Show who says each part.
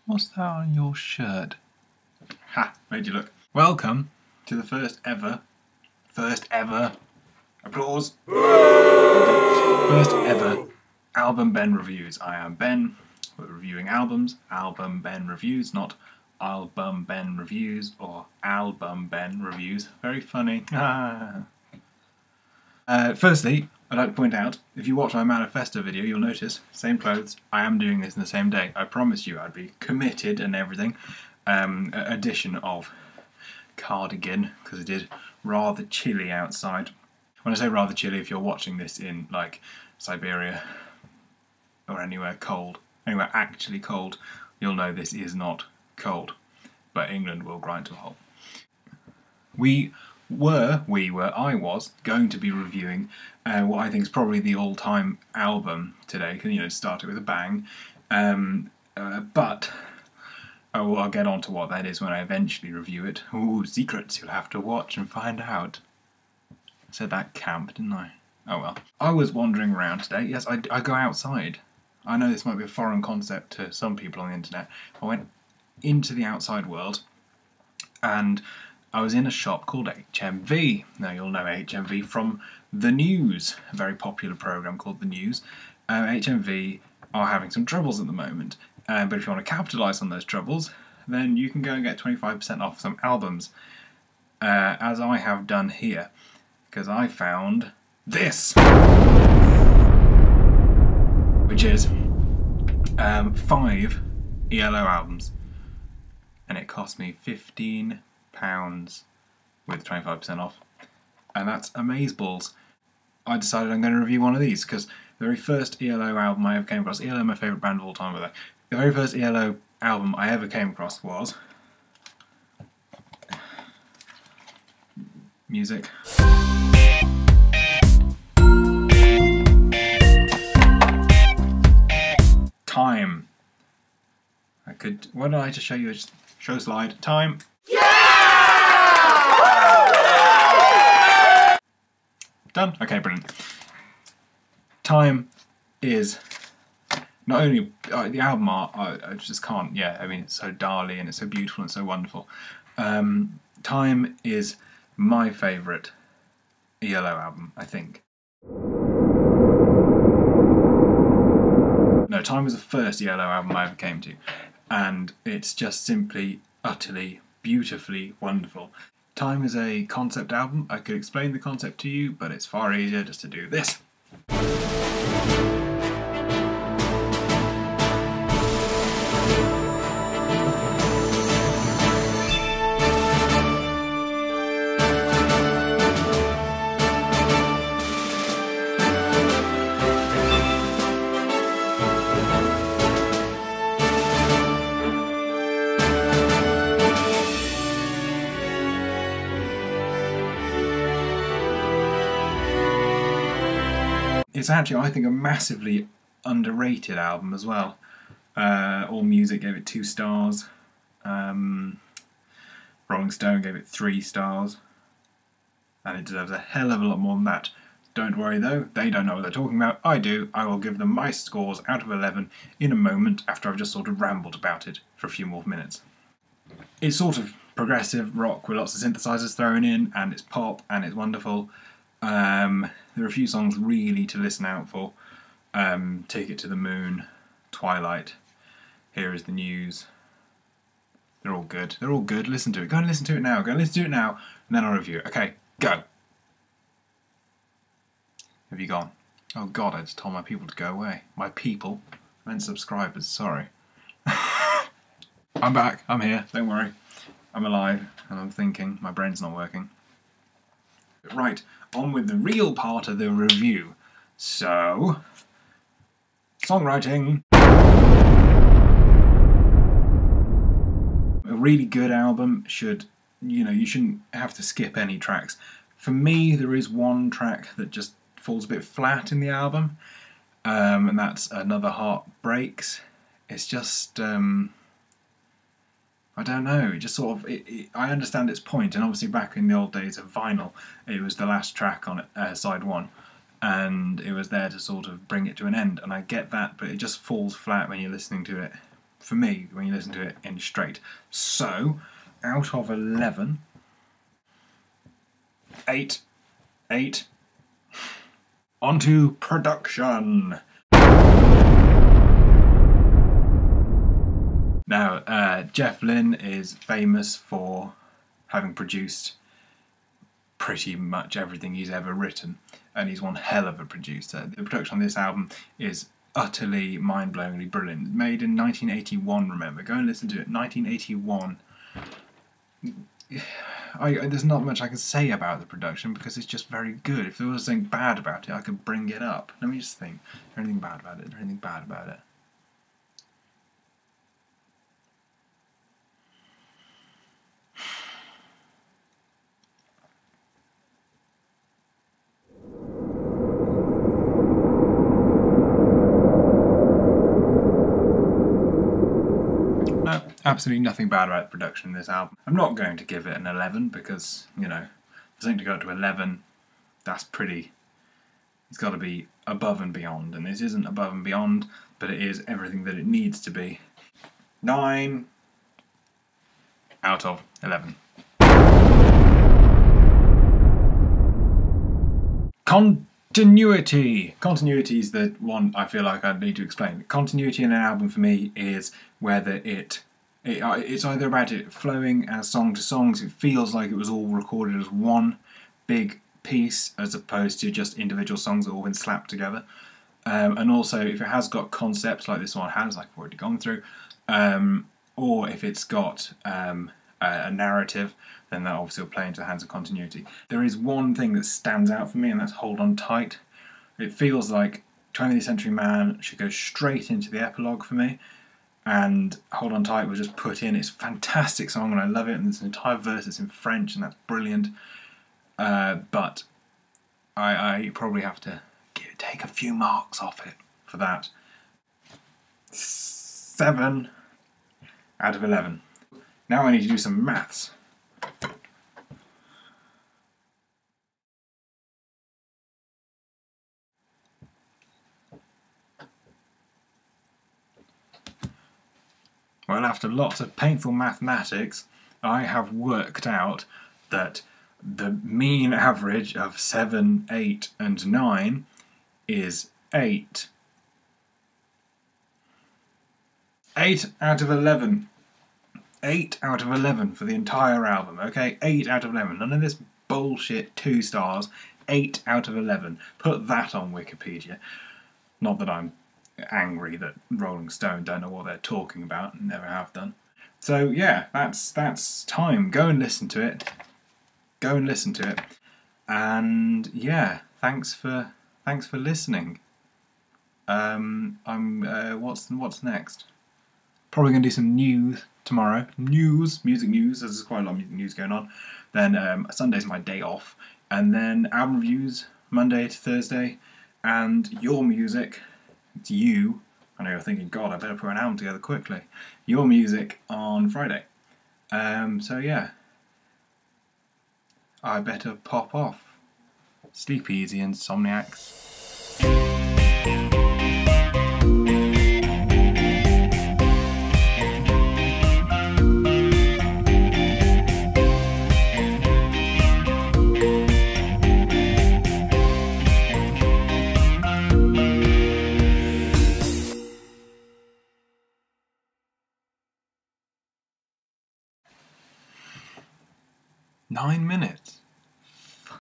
Speaker 1: What's that on your shirt? Ha! Made you look. Welcome to the first ever applause. First ever AlbumBen reviews. I am Ben. We're reviewing albums. AlbumBen reviews, not AlbumBen reviews or AlbumBen reviews. Very funny. Firstly, I'd like to point out, if you watch my manifesto video, you'll notice, same clothes, I am doing this in the same day. I promise you I'd be committed and everything. Addition of cardigan, because it is rather chilly outside. When I say rather chilly, if you're watching this in, like, Siberia or anywhere cold, anywhere actually cold, you'll know this is not cold. But England will grind to a halt. I was going to be reviewing what I think is probably the all-time album today, because, you know, start it with a bang. But I'll get on to what that is when I eventually review it. Ooh, secrets you'll have to watch and find out. I said that camp, didn't I? Oh well. I was wandering around today. Yes, I go outside. I know this might be a foreign concept to some people on the internet. I went into the outside world and I was in a shop called HMV. Now you'll know HMV from The News, a very popular programme called The News. HMV are having some troubles at the moment, but if you want to capitalise on those troubles, then you can go and get 25% off some albums, as I have done here, because I found this, which is 5 ELO albums, and it cost me £15 with 25% off, and that's amazeballs. I decided I'm going to review one of these because the very first ELO album I ever came across, ELO my favourite band of all time by the way, the very first ELO album I ever came across was music. Time. Why don't I just show you a show slide? Time. Done? Okay, brilliant. Time is not only the album art, I just can't, yeah, I mean, it's so darly and it's so beautiful and so wonderful. Time is my favourite ELO album, I think. No, Time was the first ELO album I ever came to, and it's just simply, utterly, beautifully wonderful. Time is a concept album. I could explain the concept to you, but it's far easier just to do this. It's actually, I think, a massively underrated album as well. AllMusic gave it 2 stars. Rolling Stone gave it 3 stars. And it deserves a hell of a lot more than that. Don't worry though, they don't know what they're talking about. I do. I will give them my scores out of 11 in a moment after I've just sort of rambled about it for a few more minutes. It's sort of progressive rock with lots of synthesizers thrown in, and it's pop, and it's wonderful. There are a few songs really to listen out for. Take It to the Moon, Twilight, Here Is the News. They're all good. They're all good. Listen to it. Go and listen to it now. Go and listen to it now, and then I'll review it. Okay, go. Have you gone? Oh God, I just told my people to go away. My people? I meant subscribers, sorry. I'm back. I'm here. Don't worry. I'm alive, and I'm thinking. My brain's not working. Right, on with the real part of the review. So, songwriting. A really good album should, you know, you shouldn't have to skip any tracks. For me, there is one track that just falls a bit flat in the album, and that's Another Heart Breaks. It's just, I don't know, it just sort of, I understand its point, and obviously back in the old days of vinyl, it was the last track on it, side 1, and it was there to sort of bring it to an end, and I get that, but it just falls flat when you're listening to it for me when you listen to it in straight. So, out of 11, 8, 8, onto production. Now, Jeff Lynne is famous for having produced pretty much everything he's ever written, and he's one hell of a producer. The production on this album is utterly mind-blowingly brilliant. Made in 1981, remember. Go and listen to it. 1981. There's not much I can say about the production because it's just very good. If there was something bad about it, I could bring it up. Let me just think. Is there anything bad about it? Is there anything bad about it? No, absolutely nothing bad about the production in this album. I'm not going to give it an 11 because, you know, for something to go up to 11, that's pretty... It's got to be above and beyond, and this isn't above and beyond, but it is everything that it needs to be. 9 out of 11. Continuity! Continuity is the one I feel like I need to explain. Continuity in an album for me is whether it's either about it flowing as song to songs, it feels like it was all recorded as one big piece as opposed to just individual songs that have all been slapped together. And also if it has got concepts like this one has, like I've already gone through, or if it's got a narrative, then that obviously will play into the hands of continuity. There is one thing that stands out for me, and that's Hold On Tight. It feels like 20th Century Man should go straight into the epilogue for me, and Hold On Tight was just put in. It's a fantastic song and I love it, and there's an entire verse that's in French and that's brilliant. But I probably have to take a few marks off it for that. 7 out of 11. Now I need to do some maths. Well, after lots of painful mathematics, I have worked out that the mean average of 7, 8 and 9 is 8. 8 out of 11. 8 out of 11 for the entire album, okay? 8 out of 11. None of this bullshit 2 stars. 8 out of 11. Put that on Wikipedia. Not that I'm angry that Rolling Stone don't know what they're talking about and never have done. So yeah, that's time. Go and listen to it. Go and listen to it. And yeah, thanks for listening. What's next? Probably gonna do some news tomorrow. Music news. There's quite a lot of music news going on. Then Sunday's my day off, and then album reviews Monday to Thursday, and your music. It's you. I know you're thinking, God, I better put an album together quickly. Your music on Friday. So yeah, I better pop off. Sleep easy, insomniacs. Nine minutes.